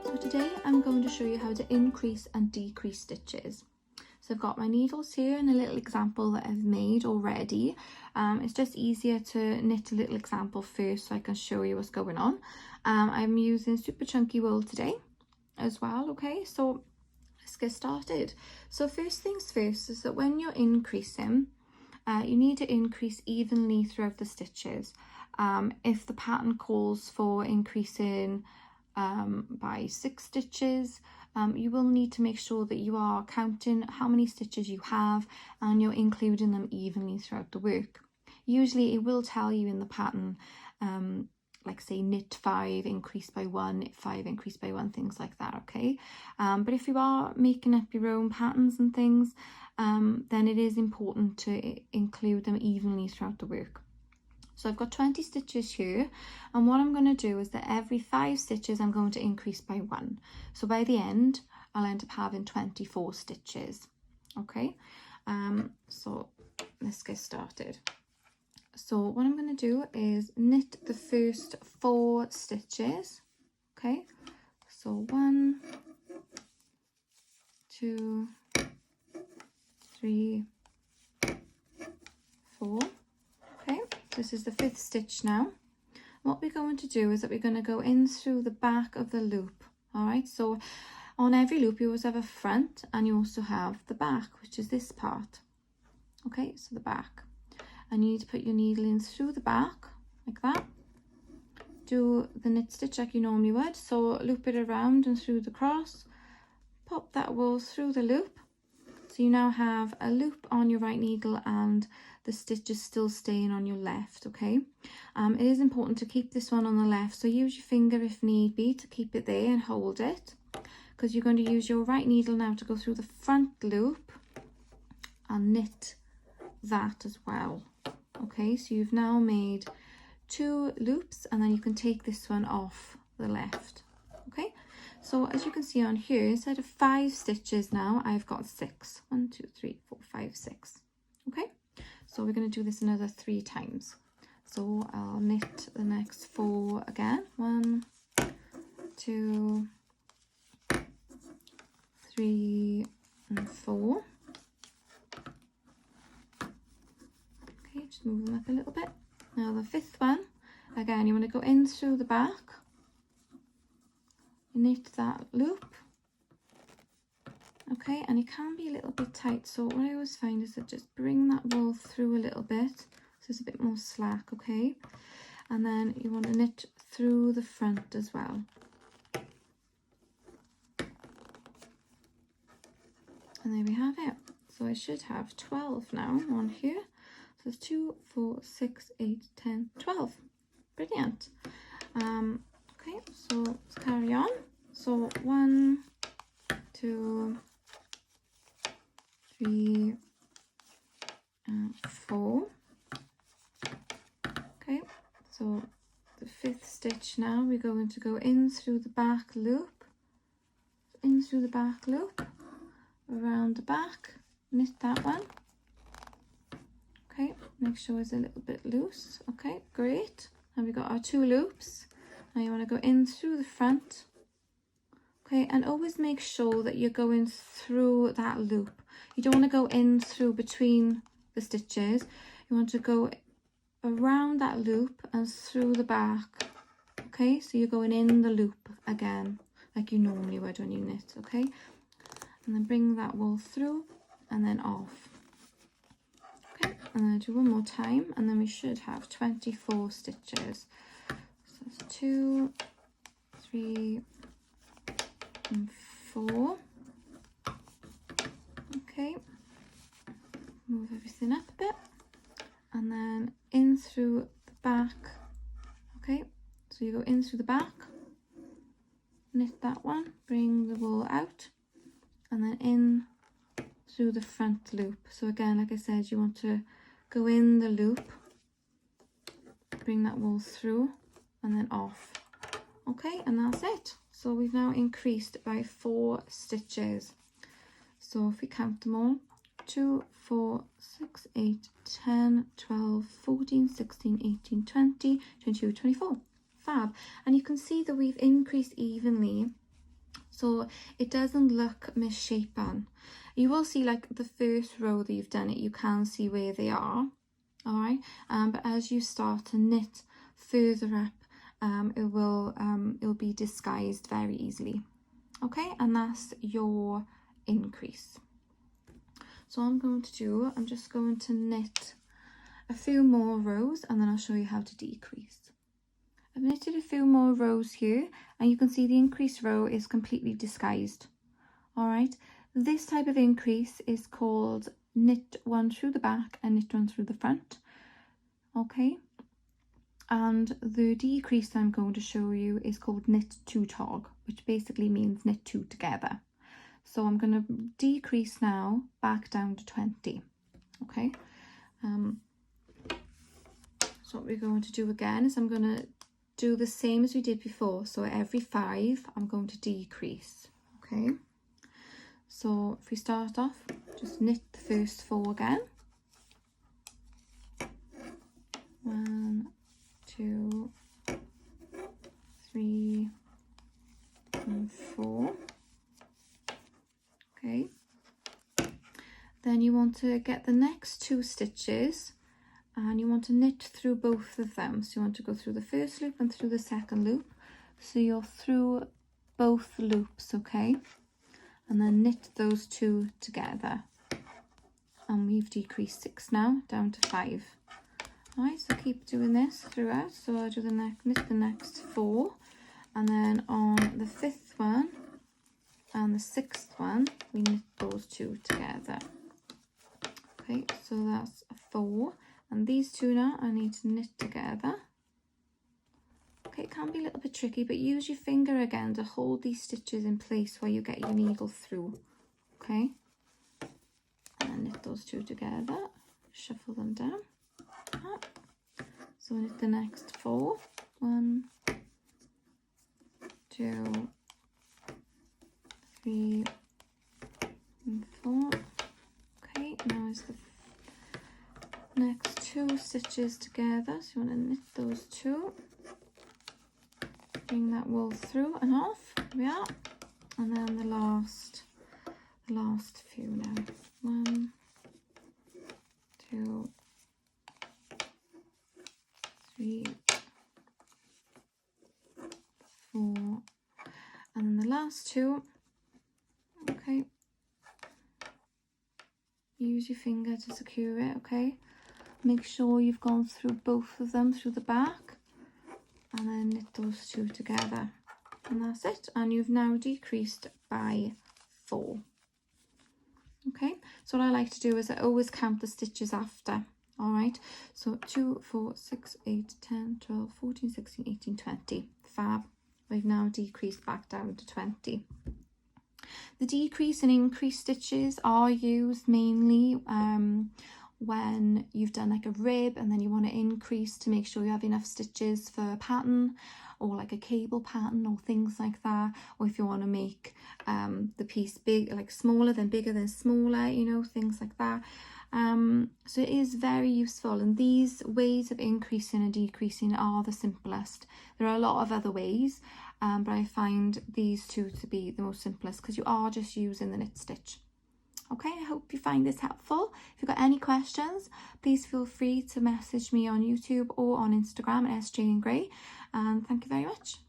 So today I'm going to show you how to increase and decrease stitches. So I've got my needles here and a little example that I've made already. It's just easier to knit a little example first so I can show you what's going on. I'm using super chunky wool today as well, okay? So let's get started. So first things first is that when you're increasing, you need to increase evenly throughout the stitches. If the pattern calls for increasing by 6 stitches, you will need to make sure that you are counting how many stitches you have and you're including them evenly throughout the work. Usually it will tell you in the pattern, like say knit 5, increase by 1, knit 5, increase by 1, things like that, okay? But if you are making up your own patterns and things, then it is important to include them evenly throughout the work. So I've got 20 stitches here, and what I'm going to do is that every 5 stitches I'm going to increase by 1. So by the end I'll end up having 24 stitches, okay? So let's get started. So what I'm going to do is knit the first 4 stitches, okay? So 1, 2, 3, 4. Okay, this is the 5th stitch now. What we're going to do is that we're going to go in through the back of the loop. All right, so on every loop you always have a front and you also have the back, which is this part. Okay, so the back, and you need to put your needle in through the back like that. Do the knit stitch like you normally would, so loop it around and through the cross, pop that wool through the loop. So you now have a loop on your right needle and the stitch is still staying on your left, okay? It is important to keep this one on the left, so use your finger if need be to keep it there and hold it, because you're going to use your right needle now to go through the front loop and knit that as well. Okay, so you've now made 2 loops and then you can take this one off the left, okay? So as you can see on here, instead of 5 stitches now, I've got 6. 1, 2, 3, 4, 5, 6. Okay, so we're going to do this another 3 times. So I'll knit the next 4 again. 1, 2, 3, and 4. Okay, just move them up a little bit. Now the 5th one, again, you want to go in through the back. Knit that loop, okay, and it can be a little bit tight, so what I always find is that just bring that wool through a little bit so it's a bit more slack, okay, and then you want to knit through the front as well. And there we have it. So I should have 12 now on here. So it's 2, 4, 6, 8, 10, 12. Brilliant. Okay, so let's carry on. So 1, 2, 3, and 4. Okay, so the 5th stitch now we're going to go in through the back loop, around the back, knit that one. Okay, make sure it's a little bit loose. Okay, great. And we've got our 2 loops. Now you want to go in through the front, okay, and always make sure that you're going through that loop. You don't want to go in through between the stitches. You want to go around that loop and through the back, okay? So you're going in the loop again, like you normally would when you knit, okay? And then bring that wool through and then off. Okay, and then do one more time, and then we should have 24 stitches. So it's 2, 3, and 4. Okay, move everything up a bit, and then in through the back. Okay, so you go in through the back, knit that one, bring the wool out, and then in through the front loop. So again, like I said, you want to go in the loop, bring that wool through, and then off. Okay, and that's it. So we've now increased by 4 stitches. So if we count them all, 2, 4, 6, 8, 10, 12, 14, 16, 18, 20, 22, 24. Fab. And you can see that we've increased evenly so it doesn't look misshapen. You will see like the first row that you've done it, you can see where they are, all right, but as you start to knit further up, it'll be disguised very easily. Okay, and that's your increase. So I'm just going to knit a few more rows and then I'll show you how to decrease. I've knitted a few more rows here and you can see the increase row is completely disguised. All right, this type of increase is called knit one through the back and knit one through the front. Okay, and the decrease I'm going to show you is called knit two tog, which basically means knit two together. So I'm going to decrease now back down to 20. Okay, so what we're going to do again is I'm going to do the same as we did before. So every 5 I'm going to decrease. Okay, so if we start off, just knit the first 4 again. 1, 2, 3 and 4. Okay, then you want to get the next 2 stitches and you want to knit through both of them. So you want to go through the first loop and through the second loop, so you're through both loops. Okay, and then knit those 2 together, and we've decreased 6 now down to 5. All right, so keep doing this throughout. So I'll do knit the next 4, and then on the 5th one and the 6th one we knit those 2 together. Okay, so that's 4, and these 2 now I need to knit together. Okay, it can be a little bit tricky, but use your finger again to hold these stitches in place while you get your needle through. Okay, and then knit those 2 together, shuffle them down. So knit the next 4, 1, 2, 3 and 4. Okay, now is the next 2 stitches together, so you want to knit those 2, bring that wool through and off. Here we are, and then the last few now. 1, 2, 3, 4, and then the last 2. Okay, use your finger to secure it. Okay, make sure you've gone through both of them through the back, and then knit those 2 together, and that's it, and you've now decreased by 4. Okay, so what I like to do is I always count the stitches after. All right, so 2, 4, 6, 8, 10, 12, 14, 16, 18, 20. Fab. We've now decreased back down to 20. The decrease and increase stitches are used mainly when you've done like a rib and then you want to increase to make sure you have enough stitches for a pattern, or like a cable pattern or things like that, or if you want to make the piece big, like smaller than bigger than smaller, you know, things like that. So it is very useful, and these ways of increasing and decreasing are the simplest. There are a lot of other ways, but I find these 2 to be the most simplest because you are just using the knit stitch. Okay, I hope you find this helpful. If you've got any questions, please feel free to message me on YouTube or on Instagram at SJ and Gray, and thank you very much.